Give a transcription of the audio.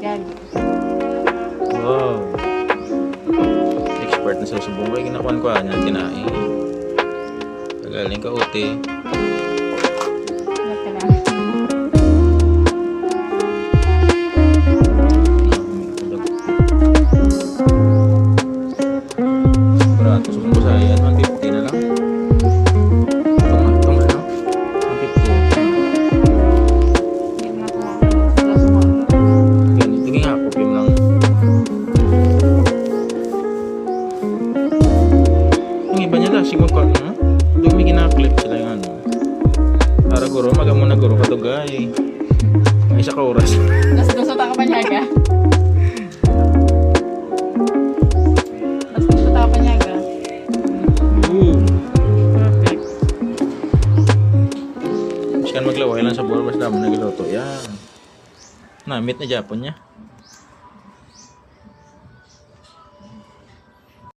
Dagdag. Wow. Expert na sa subong kay ginakuan ko niya tinae. Tagaling ka uti. Ito lang. Barato subong ko sa yan 150 na lang. Itong ano? 150. Hindi mo nakuha. Plus one. Ganito nga ako film lang. Yung iba niya siguro ko ano? Doon may gina-clip sila yung ano. Para guro, magamo na guro katugay. May isa ka oras. Tapos gusto ka pa niya ka? Tapos gusto ka pa niya ka? Perfect. Mas kan maglaway lang sa buwan, basta mo nagluto. Yan. Na, meet na Japon niya.